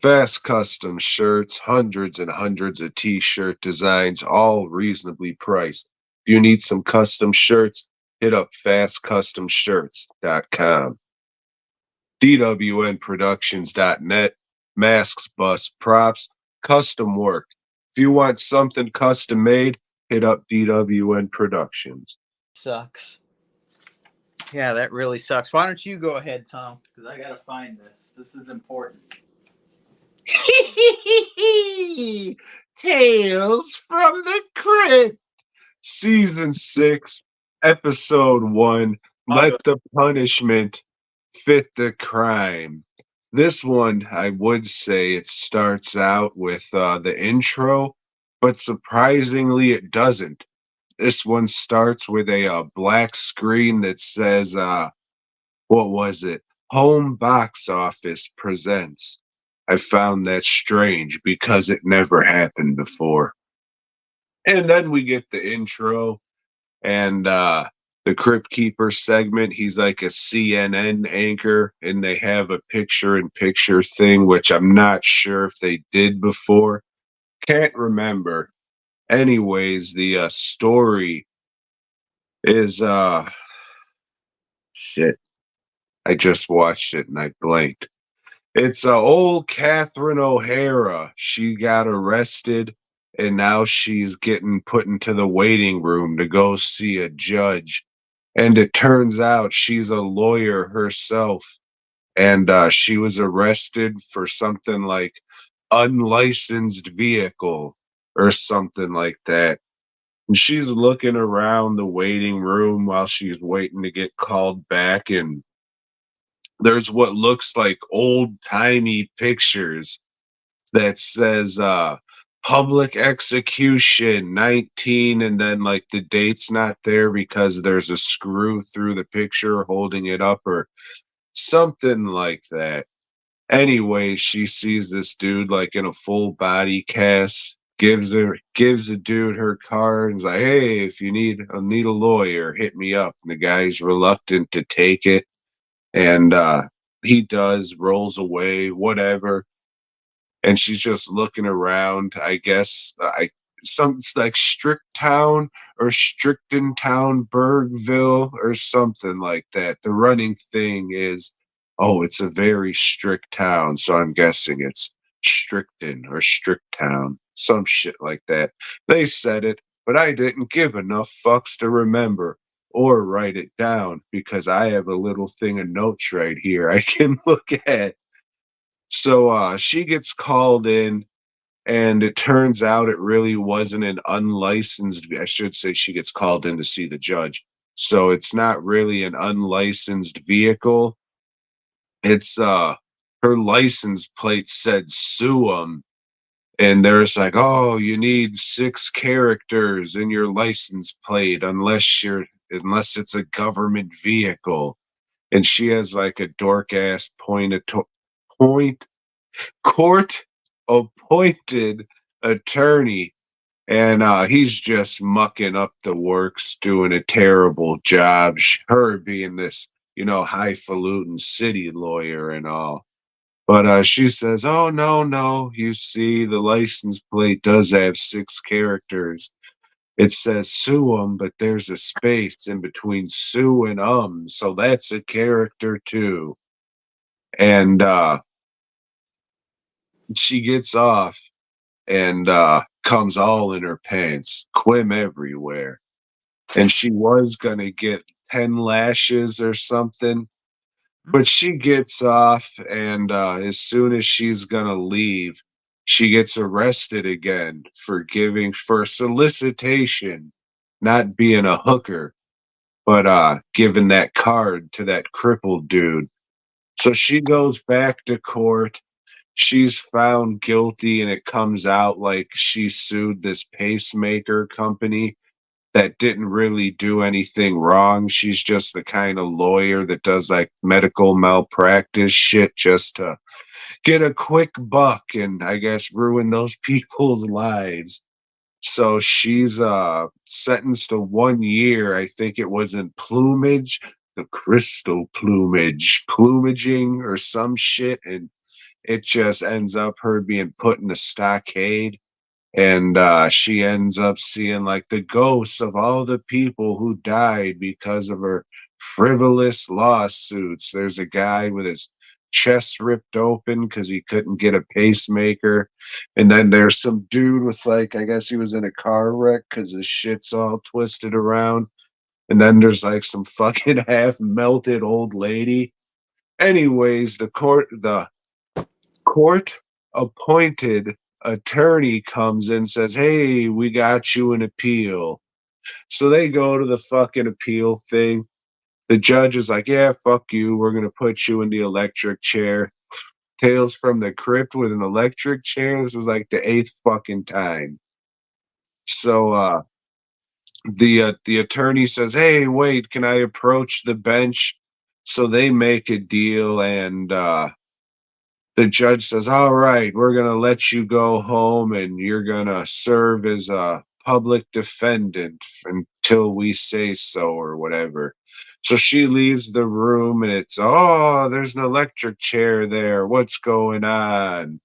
Fast custom shirts, hundreds and hundreds of t-shirt designs, all reasonably priced. If you need some custom shirts, hit up fastcustomshirts.com. dwnproductions.net, masks, bus, props, custom work. If you want something custom made, hit up DWN Productions. Sucks. Yeah, that really sucks. Why don't you go ahead, Tom? Because I gotta find this. This is important. Tales from the Crypt. Season 6, Episode 1. I'll go. Let the punishment fit the crime. This one, I would say it starts out with the intro, but surprisingly, it doesn't. This one starts with a black screen that says, what was it? Home Box Office Presents. I found that strange because it never happened before. And then we get the intro and the Crypt Keeper segment. He's like a CNN anchor, and they have a picture in picture thing, which I'm not sure if they did before. Can't remember. Anyways, the story is shit. I just watched it and I blanked. It's old Catherine O'Hara. She got arrested and now she's getting put into the waiting room to go see a judge. And it turns out she's a lawyer herself. And she was arrested for something like unlicensed vehicle or something like that. And she's looking around the waiting room while she's waiting to get called back. And there's what looks like old timey pictures that says public execution 19, and then like the date's not there because there's a screw through the picture holding it up or something like that. Anyway, she sees this dude like in a full body cast, gives the dude her card and's like, hey, if you need a lawyer, hit me up. And the guy's reluctant to take it, and he does, rolls away, whatever. And she's just looking around. I guess some like Stricktown or Stricktontown, Bergville, or something like that. The running thing is, oh, it's a very strict town, so I'm guessing it's Strickton or Stricktown, some shit like that. They said it, but I didn't give enough fucks to remember or write it down because I have a little thing of notes right here I can look at. So she gets called in, and it turns out it really wasn't an unlicensed. I should say she gets called in to see the judge. So it's not really an unlicensed vehicle. It's her license plate said sue 'em, and there's like, oh, you need 6 characters in your license plate unless it's a government vehicle. And she has like a dork ass point court appointed attorney, and he's just mucking up the works, doing a terrible job. Her being this, highfalutin city lawyer and all. But she says, oh, no, no, you see, the license plate does have 6 characters. It says sue 'em, but there's a space in between sue and so that's a character too. And she gets off and comes all in her pants, quim everywhere. And she was going to get 10 lashes or something, but she gets off, and as soon as she's going to leave, she gets arrested again for solicitation, not being a hooker, but giving that card to that crippled dude. So she goes back to court. She's found guilty, and it comes out like she sued this pacemaker company that didn't really do anything wrong. She's just the kind of lawyer that does like medical malpractice shit just to get a quick buck and I guess ruin those people's lives. So she's sentenced to 1 year. I think it was in plumage, the crystal plumaging or some shit, and it just ends up her being put in a stockade, and she ends up seeing like the ghosts of all the people who died because of her frivolous lawsuits. There's a guy with his chest ripped open because he couldn't get a pacemaker, and then there's some dude with like, I guess he was in a car wreck because his shit's all twisted around, and then there's like some fucking half melted old lady. Anyways, the court appointed attorney comes in and says, "Hey, we got you an appeal." So they go to the fucking appeal thing. The judge is like, "Yeah, fuck you. We're gonna put you in the electric chair." Tales from the Crypt with an electric chair. This is like the eighth fucking time. So the attorney says, "Hey, wait, can I approach the bench?" So they make a deal, and the judge says, "All right, we're going to let you go home and you're going to serve as a public defendant until we say so," or whatever. So she leaves the room and it's, "Oh, there's an electric chair there. What's going on?"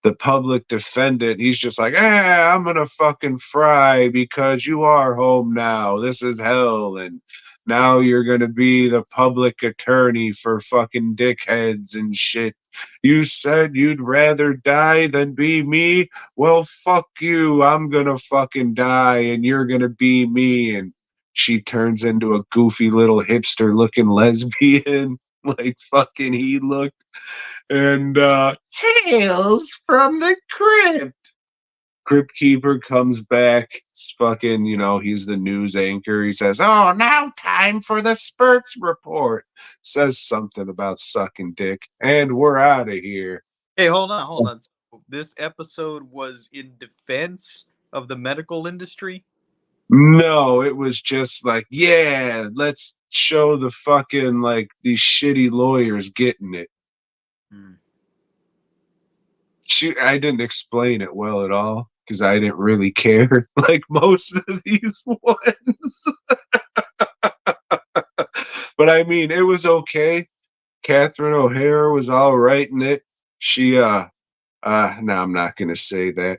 The public defendant, he's just like, I'm gonna fucking fry because you are home now. This is hell, and now you're gonna be the public attorney for fucking dickheads and shit. You said you'd rather die than be me? Well, fuck you. I'm gonna fucking die, and you're gonna be me. And she turns into a goofy little hipster looking lesbian, like fucking he looked. And Tales from the Crypt. Crypt Keeper comes back. It's fucking, he's the news anchor. He says, "Oh, now time for the Spurts report." Says something about sucking dick, and we're out of here. Hey, hold on. So this episode was in defense of the medical industry. No, it was just like, yeah, let's show the fucking, like, these shitty lawyers getting it. Hmm. I didn't explain it well at all because I didn't really care like most of these ones. But I mean, it was okay. Catherine O'Hara was all right in it. She no, I'm not gonna say that.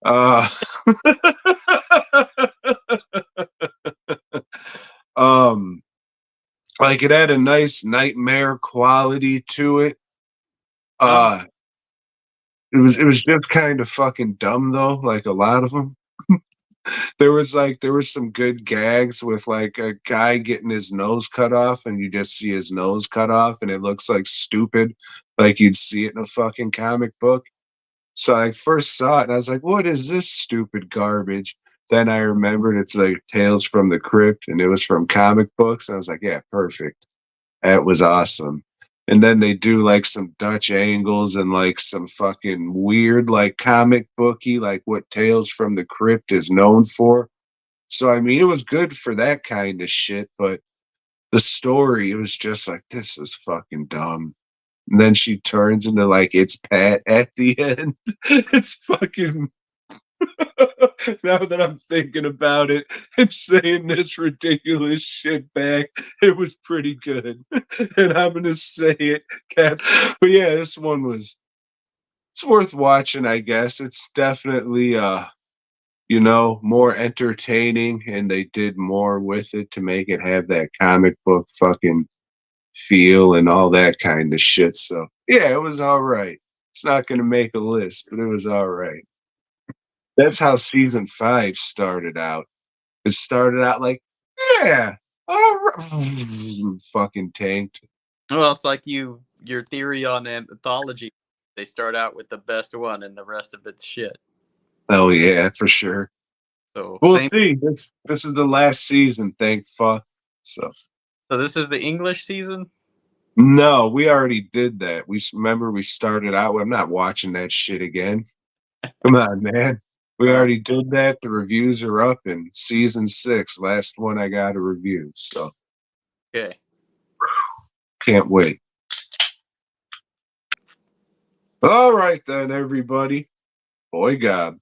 Uh um like it had a nice nightmare quality to it. Oh, Uh it was just kind of fucking dumb though, like a lot of them. There was some good gags with like a guy getting his nose cut off and you just see his nose cut off and it looks like stupid, like you'd see it in a fucking comic book. So I first saw it and I was like, "What is this stupid garbage?" Then I remembered it's like Tales from the Crypt and it was from comic books. And I was like, "Yeah, perfect." That was awesome. And then they do like some Dutch angles and like some fucking weird, like comic booky, like what Tales from the Crypt is known for. So I mean, it was good for that kind of shit, but the story, it was just like, this is fucking dumb. And then she turns into like it's Pat at the end. It's fucking now that I'm thinking about it and saying this ridiculous shit back, it was pretty good. And I'm gonna say it, Kath. But yeah, this one was it's worth watching, I guess. It's definitely more entertaining, and they did more with it to make it have that comic book fucking feel and all that kind of shit. So yeah, it was all right. It's not going to make a list, but it was all right. That's how season 5 started out. It started out like, yeah, all right. Fucking tanked. well, it's like your theory on anthology. They start out with the best one, and the rest of it's shit. Oh yeah, for sure. So We'll same. see. This is the last season, thank fuck. So So this is the English season. no, we already did that. Remember we started out. I'm not watching that shit again. Come on, man. We Uh, already did that. The reviews are up in season 6. Last one I got a review. So okay. can't wait. All right then, everybody. Boy God.